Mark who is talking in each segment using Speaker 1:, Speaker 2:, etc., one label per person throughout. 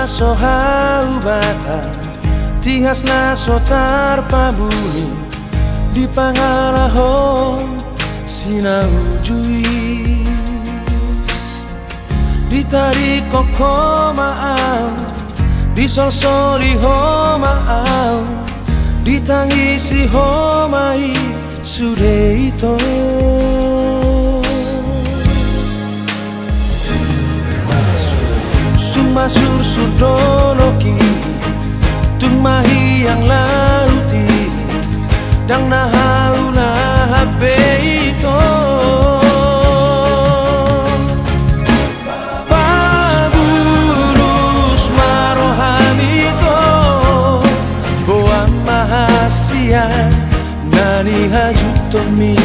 Speaker 1: so haubata tihas na so tarpabuni di pangarahon sinaujui ditarik koko maau disolsoli ho maau ditangisi ho mai sureito Sumasur sudoloki tung mahi yang lauti dang nahaula habeito paburus marohamito boa mahasia nani hajutomi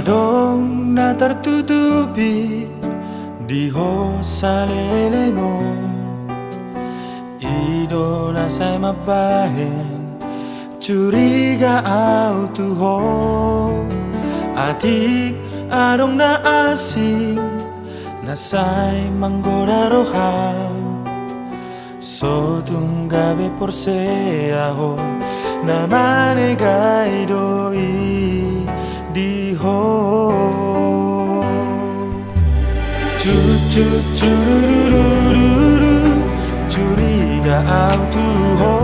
Speaker 1: Adong na tertutupi di hosalelengo Ido na say mabahin curiga au tuho Adik adong na asing na say manggoda roham So tunggabe por seaho na manegai doi diho Curururururu curiga au tuho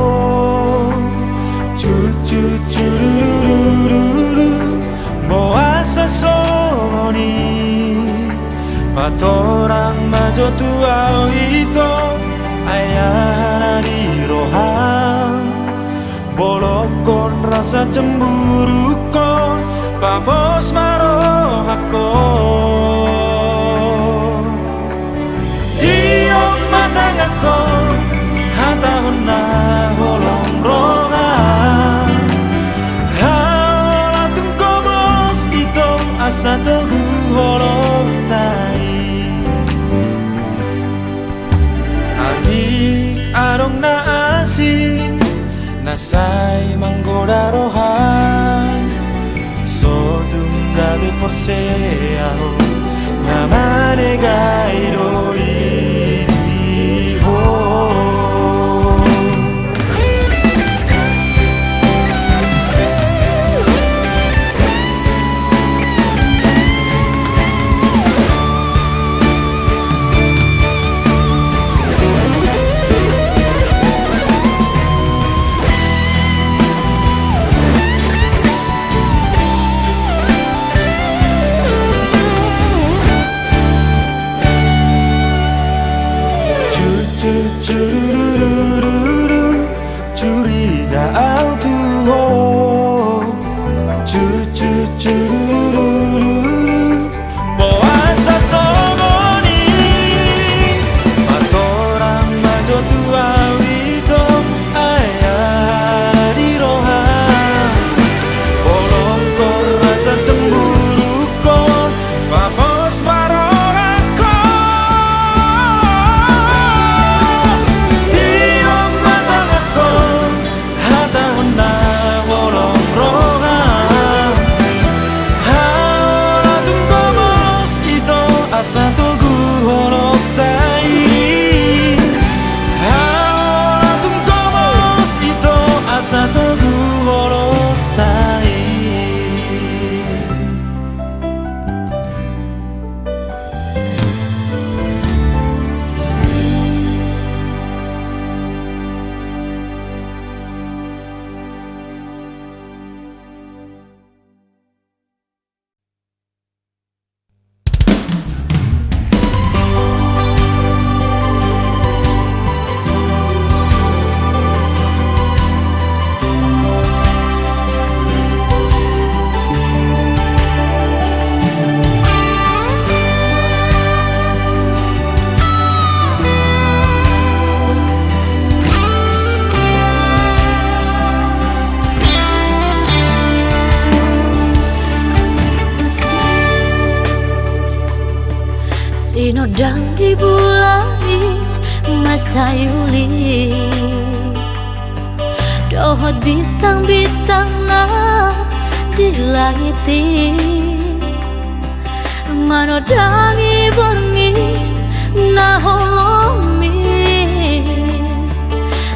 Speaker 1: Curururururu boasa soni patorang majo tu au ito ayana di roham bolokon rasa cemburu kon papos marohakon Diom matang ako hatahon na holong roham haolatung komos itong asa togu holong tai Adik arong na asing nasay manggoda rohan So tunggabe por seaho na manegai doi diho Curururururu curiga au tuho Curururururu boasa somoni patorang majo tu au ito ayah di roham bolongkor rasa cemburu kon papos Satu guhorok tai Haolatung komos ito asatu guhorok tai
Speaker 2: Sinodang di bulani masa Yuli Dohot bintang-bintang na di langiti Manodangi borngi na holomi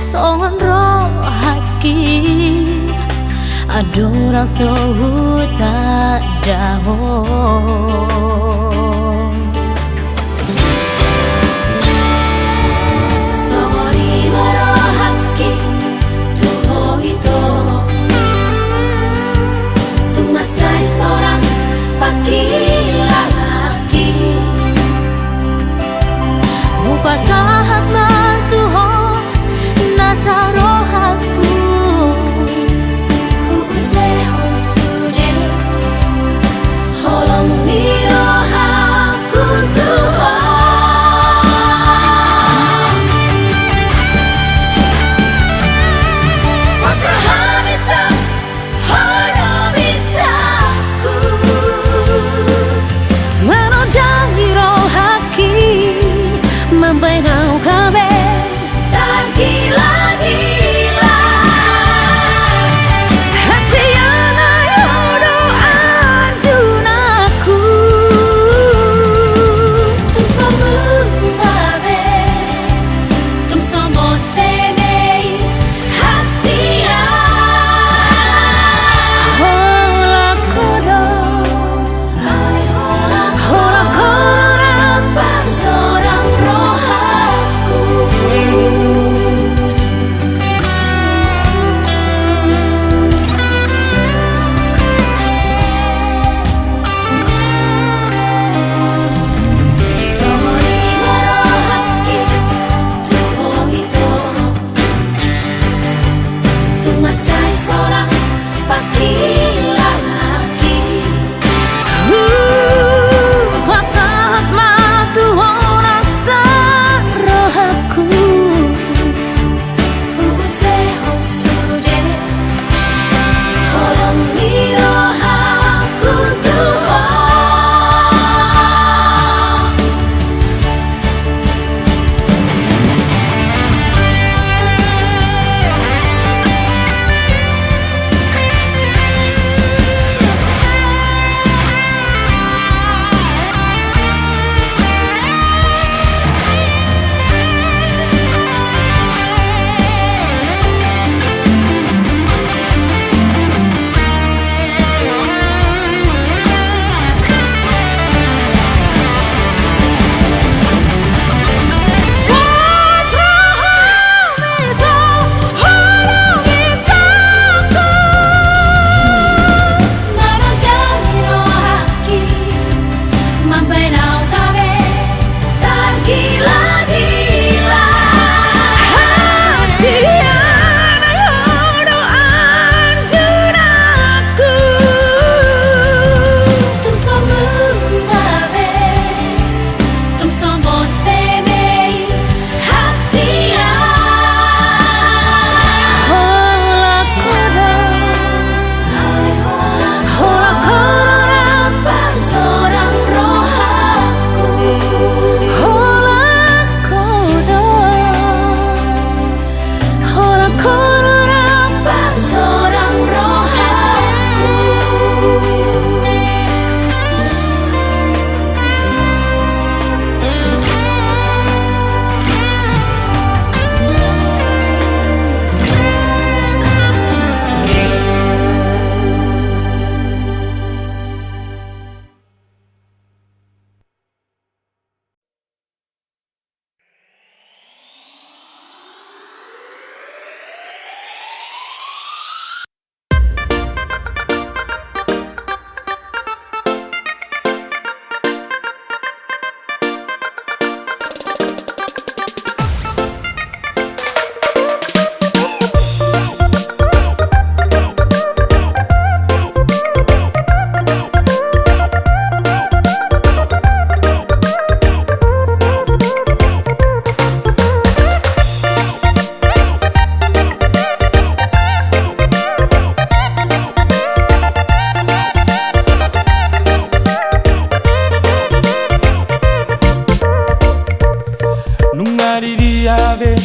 Speaker 2: Songon rohaki adorang sohu tak dahon Laki Rupa sahat na tuho nasa rohaku Hubuse hosude Holong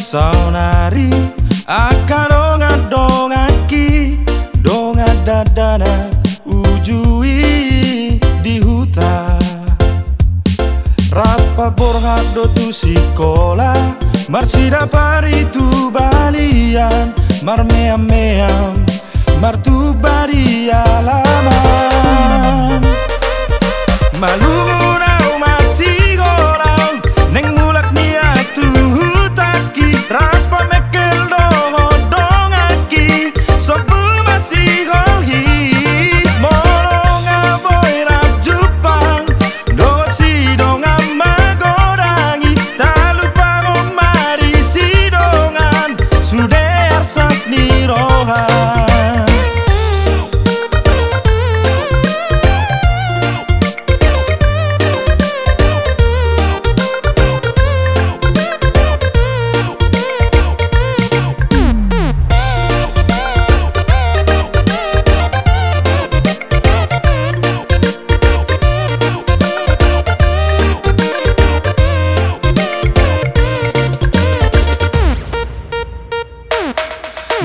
Speaker 1: saunari akadonga dongaki donga dadana ujui di hutan rapa borgado tu sikola marsida pari tu balian marmeam martu bari alaman maluna masih gorang neng mulak niat tu hutaki rapa mekel dongaki sobu masih golhi molonga boira Jepang do si donga magodangi tak lupa mari si dongan sudah arsak ni rohan.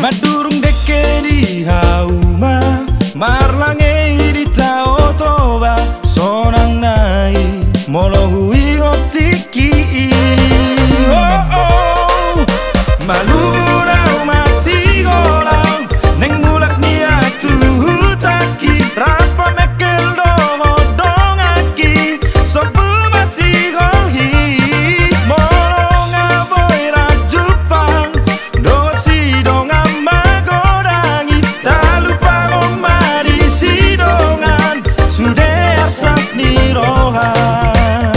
Speaker 1: Madurung deke di hauma marlange di tao toba sonang nai molo hui otiki oh oh maluna masih gorang neng mulak niat tu hutaki rapa mekel dongaki sobu masih golhi molonga boira Jepang do si donga magodangi tak lupa mari si dongan sudah asak ni rohan.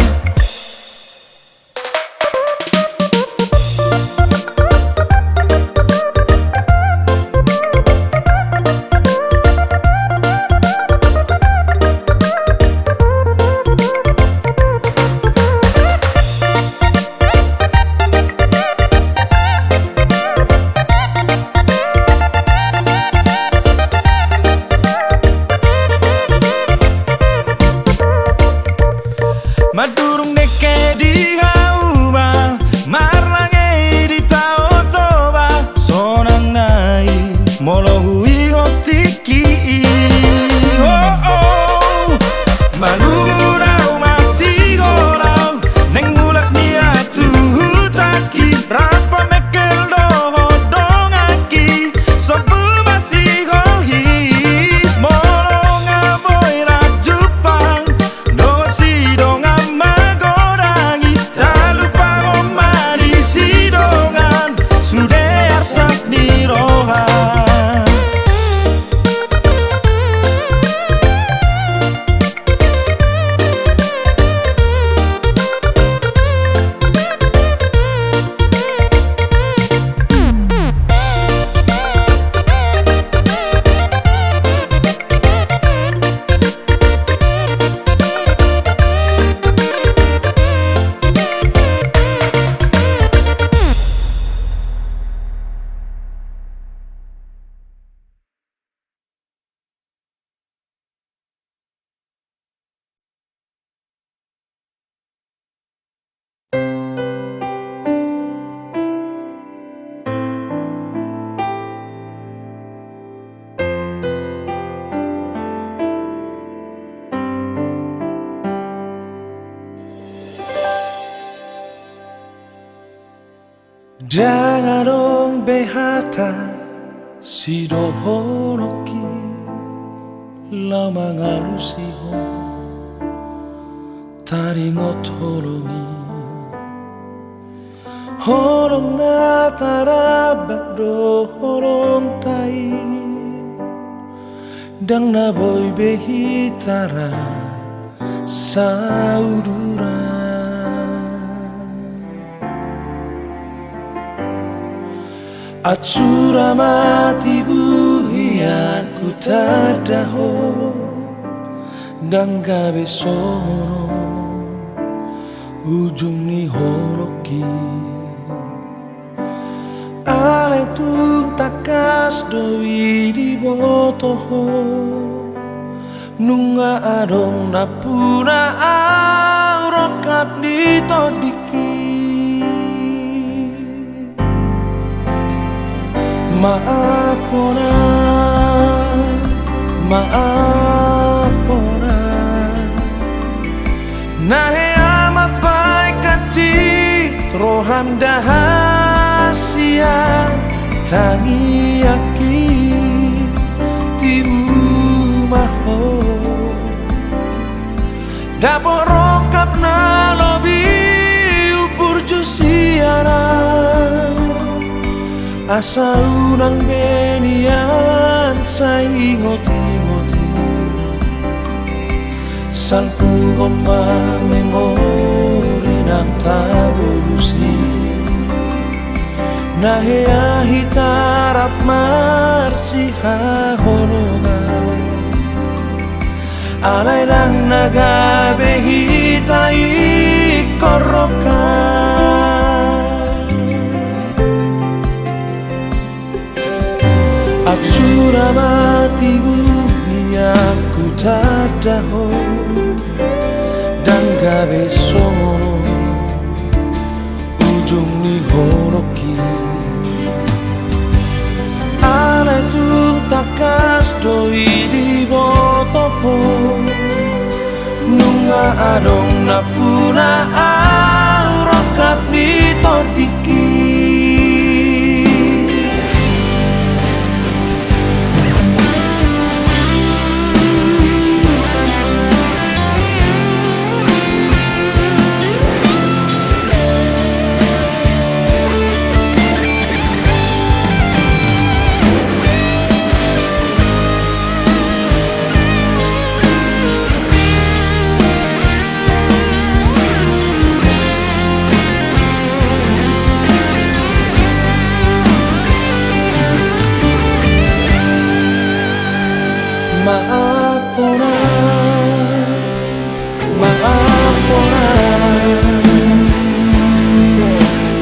Speaker 1: Madurung neke di hauma marlange di tao toba sonang nai molo hui otiki oh oh maluna masih gorang neng mulak niat tu hutaki rapa mekel dongaki sobu masih golhi molonga boira Jepang do si donga magodangi tak lupa mari si dongan sudah asak ni rohan. Jangan dong behata si dohoroki lama ngalusiho tari ngotolongi horong na tarabak dohorong tai dang na boy behitara saudura Atsura mati buhian ku tadaho dang gabe sono ujung ni holoki ale tung takas doi di botoho nunga adong napuna aurokap di todiki Maafona, maafona. Nahe ama pai kati roham dahasia tangi aki tibu maho dapur rokap na lobi upur jusiara asa unang benian sa ingoti-ngoti salpu goma memori ng tabulusi nahea hitarap marsiha horongan alay nang nagabehita ikorokan at suramatimu iyaku tadaho dan gabe sono ujung ni horoki alay tung takas doi di botopo nunga adong na puna aurokap ni todiki maafona, maafona.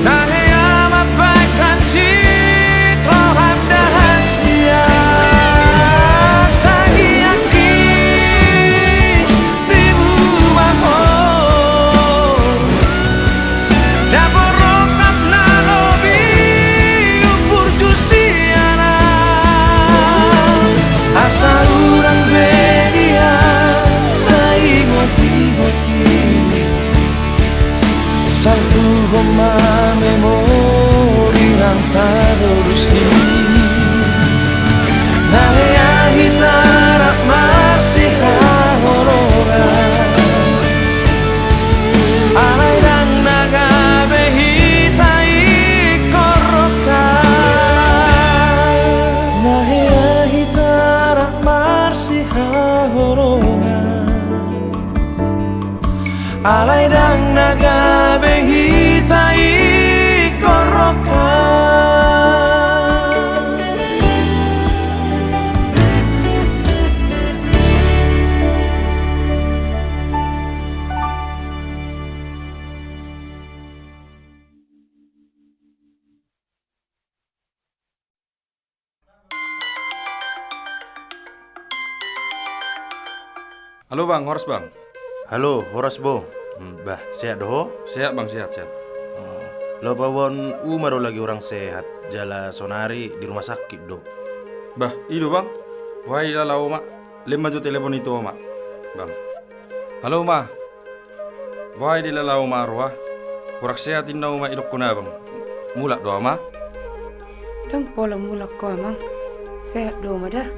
Speaker 1: Nahe ama pai kati toham dahasia tangi aki tibu maho dapur rokap na lobi upur jusiana asa urang bedia saingoti-ngoti salpu goma memori ang tarusi nahea hitarap masih hahorogan alay nang nagabehita ikorokan nahea hitarap masih hahorogan alay nang nagabehita ikorokan.
Speaker 3: Halo bang, Horas bang.
Speaker 4: Halo, Horas Bo. Bah, sehat doho?
Speaker 3: Sehat bang, sehat.
Speaker 4: Lo bawon umaro lagi orang sehat. Jala sonari di rumah sakit do.
Speaker 3: Bah, ido bang. Wahai lalau mak, lima jo telepon itu mak. Bang. Halo mak. Wahai di lalau mak arwah. Kurak sehatin nau mak idok kuna bang. Mulak doa mak.
Speaker 5: Dang pola mulak ko emang. Sehat do dah.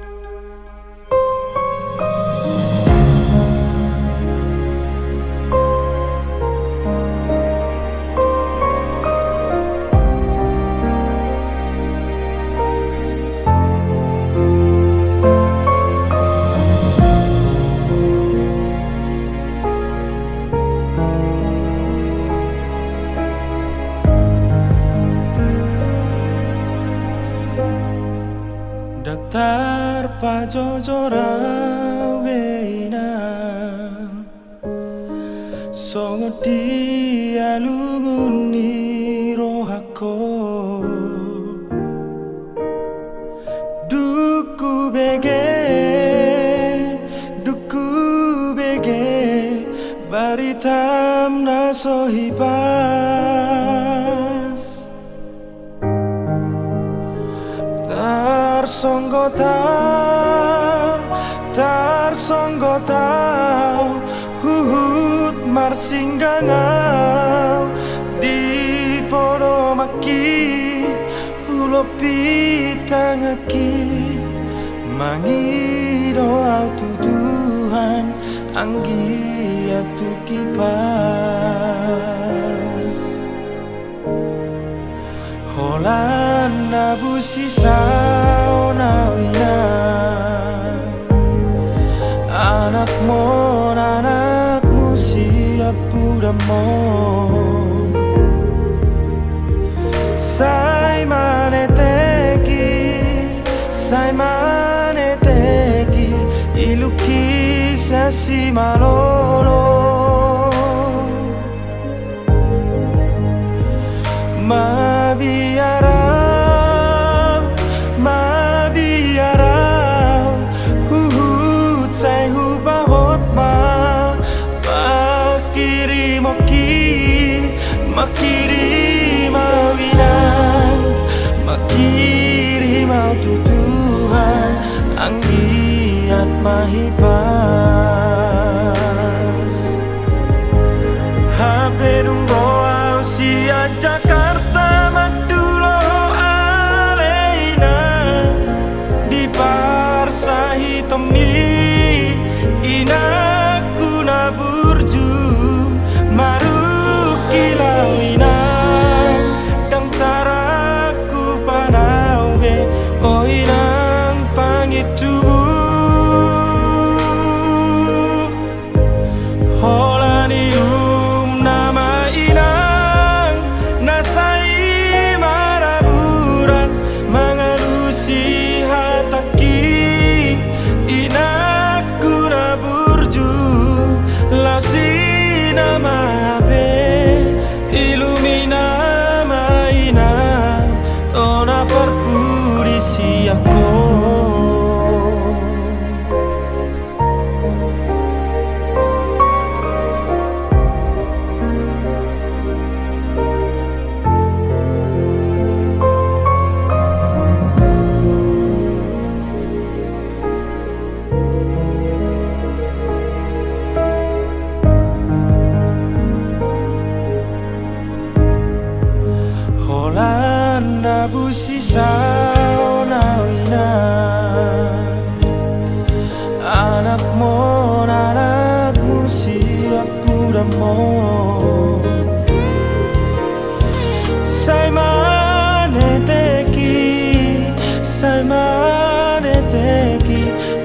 Speaker 1: Daktar pajojora weina songoti aluguni rohako duku bege baritam na sohibas songgo tau huhut marsinggangau di podo maki ulo pitangaki mangido au tuduhan anggi atu kipas Holanda busi saunawina anakmu siap udah mau sai maneteki ilukisa si malolo mabiarau huhut sai hubahot makiri mawinan makiri mau tuduhan anggiat mahipas hape dung roa usia Jakarta madulo aleina di parsahi temi inaku naburju maru kilawina dang taraku panau be oinang pangitubu holanium nama inang nasai maraburan mangalusi hataki inaku naburju lausi nama Ilumina mainan tona perpudisi aku Holanda busi saunawina anakmu siap udah mau sai maneteki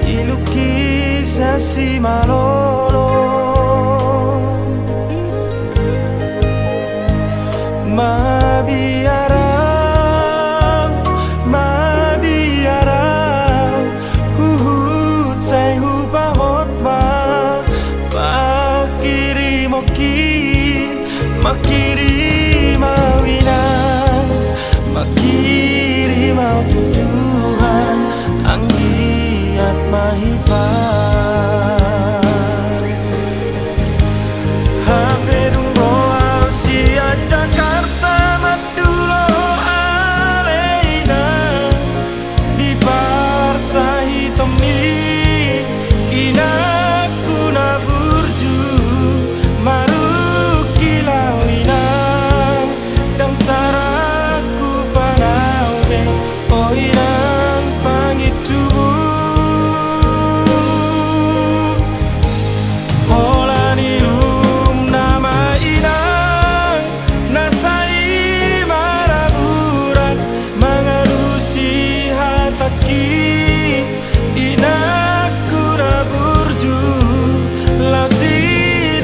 Speaker 1: ilukisa si malolo mabiarau huhut sai hubahot makiri mawinan makiri mau tuduhan anggiat mahipas hape dung roa usia Jakarta madulo aleina di parsahi temi inaku naburju maru kilawinang dang taraku panau be oinang pangitubu holanilum nama inang nasai maraburan mangalusi hataki inaku naburju lausi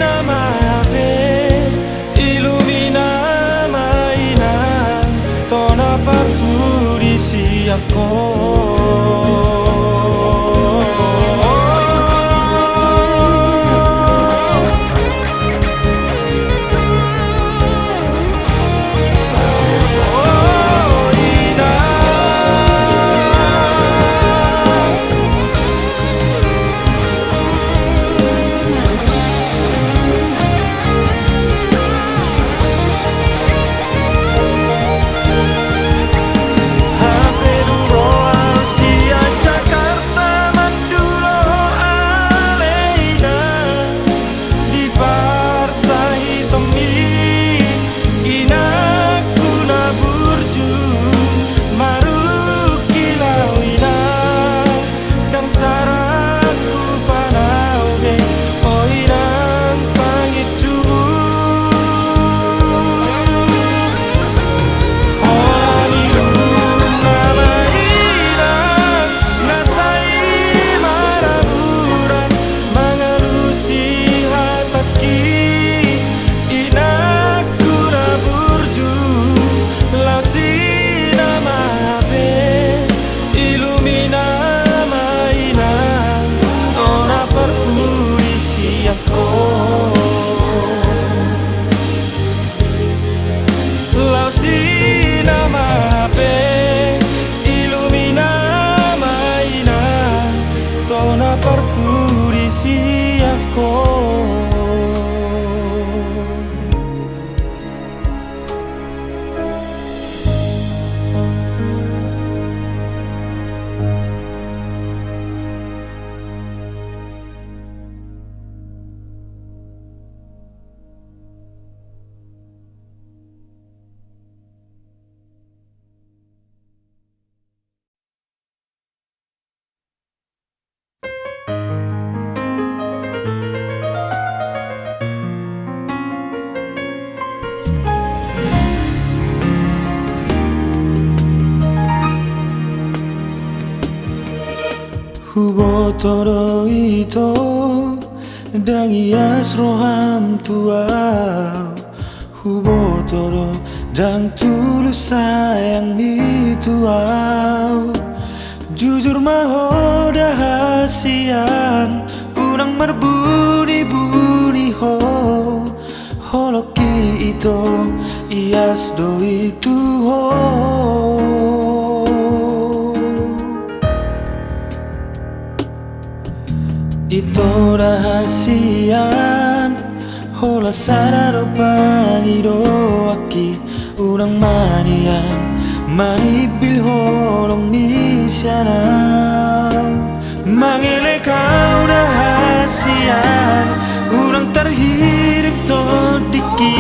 Speaker 1: nama Ilumina mainan tona parpudisi aku hape dung roa toro ito dang ias roham tua hubo toro dang tulus sayang mituau jujur maho dahasian unang marbuni-buni ho holoki ito ias do itu ho ito rahasian hola sadaro pangido aki unang manian manipil holong misyana mangele kau rahasian unang terhirip todiki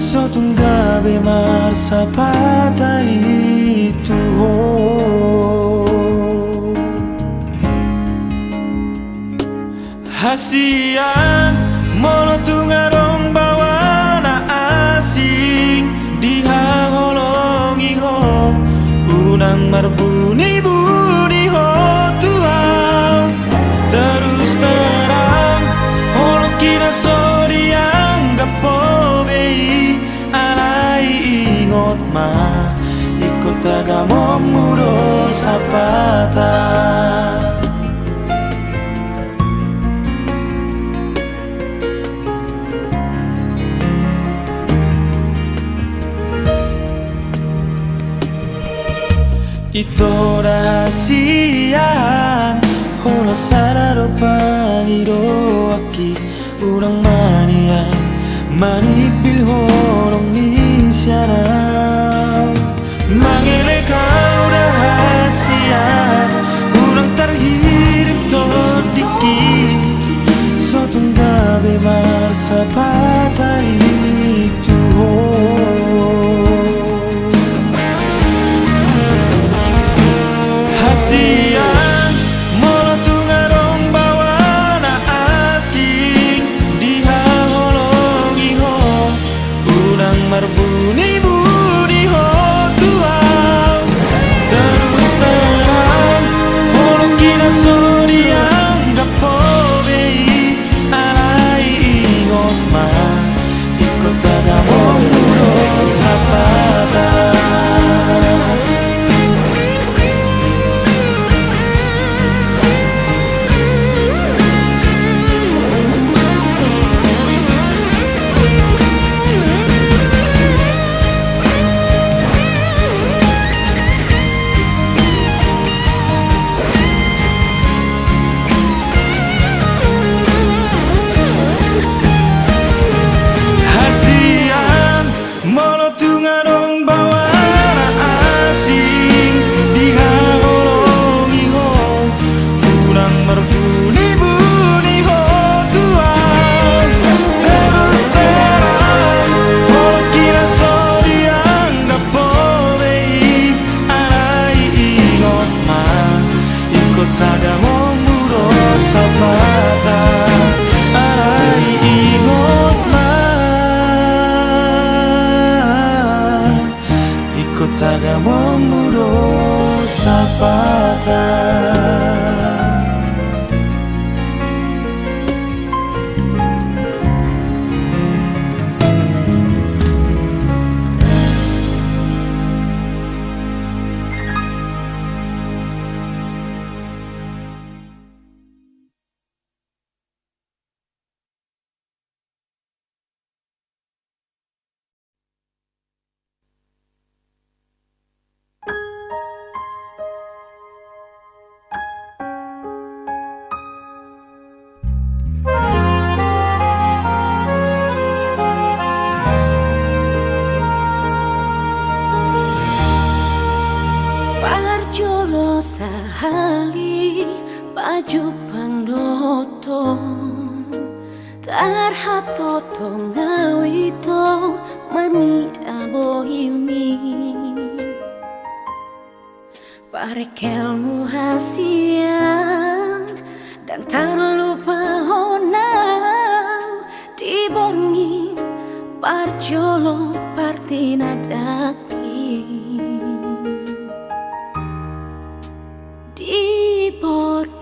Speaker 1: sotong gabe marsa patay itu ho hasian molo tungarong bawa na asing dihaholongi ho unang marbuni-buni ho Tuhan terus terang holong kina so dianggap pobei alai ingot ma ikut agama muro sapata ito rahasian hola sadaro pangido aki unang manian manipil holong misyana mangele kau rahasian unang terhirip todiki sotong gabe marsa patay itu ho hasian molo tungarong bawa na asing dihaholongi ho unang marbuni-buni ho Tuhan terus terang holong kina so dianggap pobei alai ingot ma ikut agama muro sapata agama muro sapata
Speaker 2: Parjolo sahali baju pangdotong tarhato ngawito manita bohimi parekelmu hasian dan terlupa honau diborngi parjolo partina daki diborngi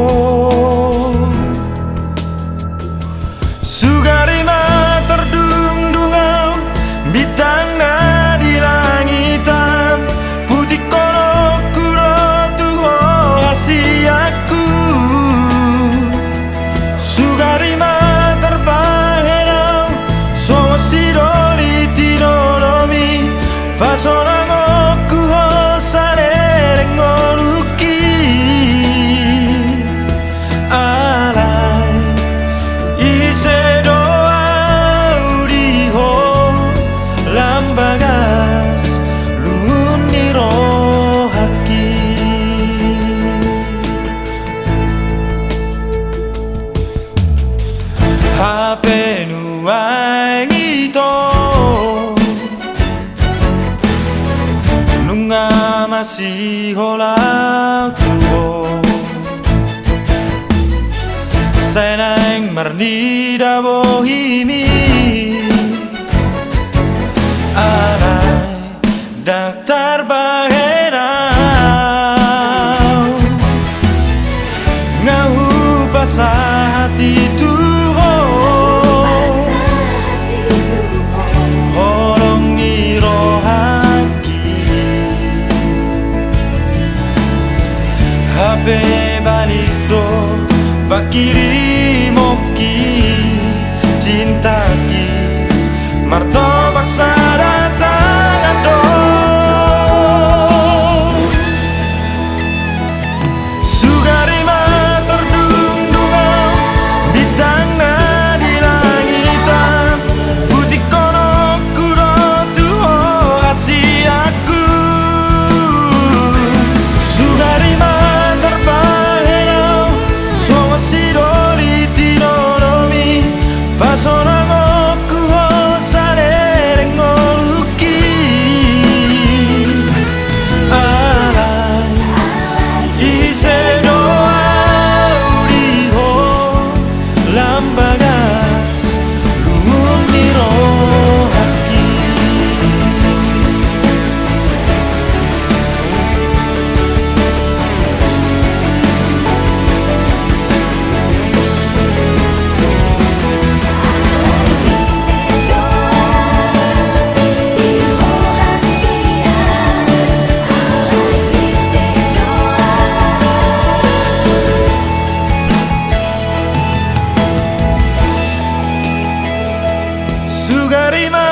Speaker 1: oh dito nunga masih hola tuo senang marnida bohimi alai daktar bahenau ngahu pasah hati tuho horong niro haki HP balik do bakiri moki cinta ki martabak sadatang ado sugarima terdung-dungang bintang na di langitan putih kono kuro tuho asiaku sugarima terbahenau suwa sidoli tinoromi pasonango kuho salereng ngoluki alai ise doa uliho lambagas lungung niro haki Sugarima